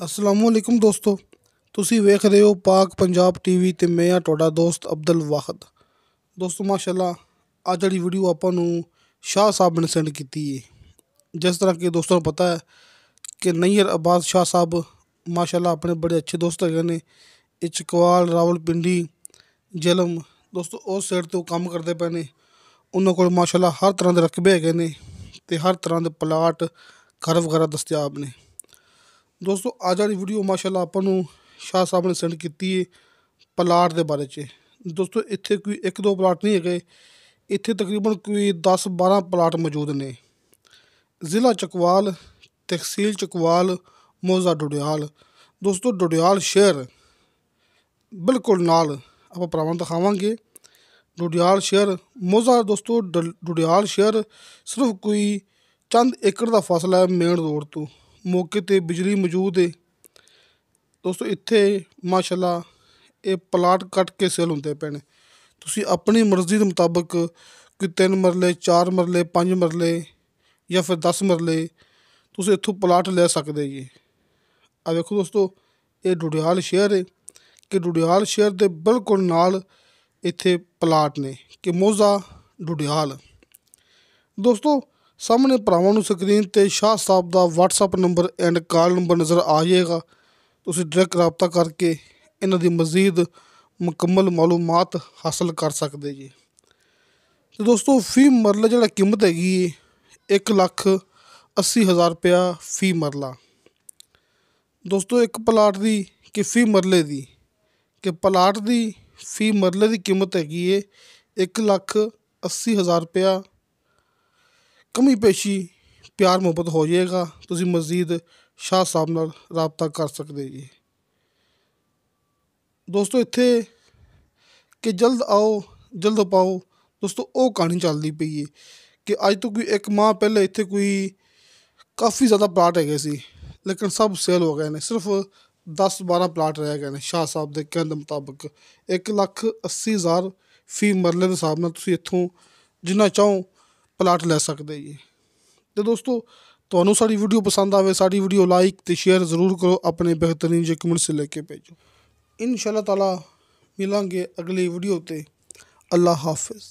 असलामुअलैकुम दोस्तों, ਤੁਸੀਂ ਵੇਖ ਰਹੇ ਹੋ ਪਾਕ ਪੰਜਾਬ ਟੀਵੀ ਤੇ ਮੈਂ ਆ ਤੁਹਾਡਾ ਦੋਸਤ ਅਬਦੁਲ ਵਾਹਦ। ਦੋਸਤੋ ਮਾਸ਼ਾਅੱਲਾ ਅੱਜ ਜਿਹੜੀ ਵੀਡੀਓ ਆਪਾਂ ਨੂੰ ਸ਼ਾਹ ਸਾਹਿਬ ਨੇ ਸੈਂਡ ਕੀਤੀ ਹੈ। ਜਿਸ ਤਰ੍ਹਾਂ ਕਿ ਦੋਸਤਾਂ ਨੂੰ ਪਤਾ ਹੈ ਕਿ ਨਈਰ ਅਬਾਦ ਸ਼ਾਹ ਸਾਹਿਬ ਮਾਸ਼ਾਅੱਲਾ ਆਪਣੇ ਬੜੇ ਅੱਛੇ ਦੋਸਤ ਹੈਗੇ ਨੇ। ਇਹ ਚਕਵਾਲ ਰਾਵਲਪਿੰਡੀ ਜਲਮ ਦੋਸਤੋ ਉਸ ਸਾਈਡ ਤੋਂ ਕੰਮ ਕਰਦੇ ਪਏ ਨੇ। ਉਹਨਾਂ ਕੋਲ ਮਾਸ਼ਾਅੱਲਾ ਹਰ ਤਰ੍ਹਾਂ ਦੇ ਰਕਬੇ ਹੈਗੇ ਨੇ ਤੇ ਹਰ ਤਰ੍ਹਾਂ ਦੇ ਪਲਾਟ ਘਰ ਵਗੈਰਾ ਦਸਤਿਆਬ ਨੇ। ਦੋਸਤੋ ਅੱਜ ਵਾਲੀ ਵੀਡੀਓ ਮਾਸ਼ਾਅੱਲਾ ਆਪਾਂ ਨੂੰ ਸ਼ਾਹ ਸਾਹਿਬ ਨੇ ਸੈਂਡ ਕੀਤੀ ਹੈ ਪਲਾਟ ਦੇ ਬਾਰੇ 'ਚ। ਦੋਸਤੋ ਇੱਥੇ ਕੋਈ ਇੱਕ ਦੋ ਪਲਾਟ ਨਹੀਂ ਹੈਗੇ, ਇੱਥੇ ਤਕਰੀਬਨ ਕੋਈ 10-12 ਪਲਾਟ ਮੌਜੂਦ ਨੇ। ਜ਼ਿਲ੍ਹਾ ਚਕਵਾਲ, ਤਹਿਸੀਲ ਚਕਵਾਲ, ਮੌਜ਼ਾ ਡੁਡਿਆਲ। ਦੋਸਤੋ ਡੁਡਿਆਲ ਸ਼ਹਿਰ ਬਿਲਕੁਲ ਨਾਲ ਆਪਾਂ ਭਰਾਵਾਂ ਨੂੰ ਦਿਖਾਵਾਂਗੇ। ਡੁਡਿਆਲ ਸ਼ਹਿਰ ਮੌਜ਼ਾ ਦੋਸਤੋ ਡੁਡਿਆਲ ਸ਼ਹਿਰ ਸਿਰਫ ਕੋਈ ਚੰਦ ਏਕੜ ਦਾ ਫਾਸਲਾ ਹੈ ਮੇਨ ਰੋਡ ਤੋਂ। ਮੌਕੇ 'ਤੇ ਬਿਜਲੀ ਮੌਜੂਦ ਹੈ। ਦੋਸਤੋ ਇੱਥੇ ਮਾਸ਼ਾਅੱਲਾ ਇਹ ਪਲਾਟ ਕੱਟ ਕੇ ਸੇਲ ਹੁੰਦੇ ਪਏ ਨੇ। ਤੁਸੀਂ ਆਪਣੀ ਮਰਜ਼ੀ ਦੇ ਮੁਤਾਬਕ ਕੋਈ 3 ਮਰਲੇ 4 ਮਰਲੇ 5 ਮਰਲੇ ਜਾਂ ਫਿਰ 10 ਮਰਲੇ ਤੁਸੀਂ ਇੱਥੋਂ ਪਲਾਟ ਲੈ ਸਕਦੇ ਜੀ। ਆ ਵੇਖੋ ਦੋਸਤੋ ਇਹ ਡੁਡਿਆਲ ਸ਼ਹਿਰ ਹੈ ਕਿ ਡੁਡਿਆਲ ਸ਼ਹਿਰ ਦੇ ਬਿਲਕੁਲ ਨਾਲ ਇੱਥੇ ਪਲਾਟ ਨੇ ਕਿ ਮੌਜ਼ਾ ਡੁਡਿਆਲ। ਦੋਸਤੋ ਸਾਹਮਣੇ ਭਰਾਵਾਂ ਨੂੰ ਸਕਰੀਨ 'ਤੇ ਸ਼ਾਹ ਸਾਹਿਬ ਦਾ WhatsApp number end call number ਨਜ਼ਰ ਆ ਜਾਏਗਾ। ਤੁਸੀਂ ਡਾਇਰੈਕਟ ਰਾਬਤਾ ਕਰਕੇ ਇਹਨਾਂ ਦੀ ਮਜ਼ੀਦ ਮੁਕੰਮਲ ਮਾਲੂਮਾਤ ਹਾਸਲ ਕਰ ਸਕਦੇ ਜੀ। ਅਤੇ ਦੋਸਤੋ ਫੀ ਮਰਲਾ ਜਿਹੜਾ ਕੀਮਤ ਹੈਗੀ ਹੈ 1,80,000 ਰੁਪਇਆ ਫੀ ਮਰਲਾ। ਦੋਸਤੋ ਇੱਕ ਪਲਾਟ ਦੀ ਕਿ ਫੀ ਮਰਲੇ ਦੀ ਕਿ ਪਲਾਟ ਦੀ ਫੀ ਮਰਲੇ ਦੀ ਕੀਮਤ ਹੈਗੀ ਹੈ 1,80,000 ਰੁਪਇਆ। ਕਮੀ ਪੇਸ਼ੀ ਪਿਆਰ ਮੁਹੱਬਤ ਹੋ ਜਾਏਗਾ। ਤੁਸੀਂ ਮਜ਼ੀਦ ਸ਼ਾਹ ਸਾਹਿਬ ਨਾਲ ਰਾਬਤਾ ਕਰ ਸਕਦੇ ਜੀ। ਦੋਸਤੋ ਇੱਥੇ ਕਿ ਜਲਦ ਆਓ ਜਲਦ ਪਾਓ ਦੋਸਤੋ ਉਹ ਕਹਾਣੀ ਚੱਲਦੀ ਪਈ ਹੈ ਕਿ ਅੱਜ ਤੋਂ ਕੋਈ 1 ਮਾਹ ਪਹਿਲੇ ਇੱਥੇ ਕੋਈ ਕਾਫੀ ਜ਼ਿਆਦਾ ਪਲਾਟ ਹੈਗੇ ਸੀ, ਲੇਕਿਨ ਸਭ ਸੇਲ ਹੋ ਗਏ ਨੇ। ਸਿਰਫ 10-12 ਪਲਾਟ ਰਹਿ ਗਏ ਨੇ। ਸ਼ਾਹ ਸਾਹਿਬ ਦੇ ਕਹਿਣ ਦੇ ਮੁਤਾਬਕ 1,80,000 ਫੀ ਮਰਲੇ ਦੇ ਹਿਸਾਬ ਨਾਲ ਤੁਸੀਂ ਇੱਥੋਂ ਜਿੰਨਾ ਚਾਹੋ ਪਲਾਟ ਲੈ ਸਕਦੇ ਜੀ। ਅਤੇ ਦੋਸਤੋ ਤੁਹਾਨੂੰ ਸਾਡੀ ਵੀਡੀਓ ਪਸੰਦ ਆਵੇ ਸਾਡੀ ਵੀਡੀਓ ਲਾਈਕ ਅਤੇ ਸ਼ੇਅਰ ਜ਼ਰੂਰ ਕਰੋ। ਆਪਣੇ ਬਿਹਤਰੀਨ ਜਿਹੇ ਕਮੈਂਟਸ ਲੈ ਕੇ ਭੇਜੋ। ਇਨਸ਼ਾ ਅੱਲਾਹ ਤਾਲਾ ਮਿਲਾਂਗੇ ਅਗਲੀ ਵੀਡੀਓ 'ਤੇ। ਅੱਲਾ ਹਾਫਿਜ਼।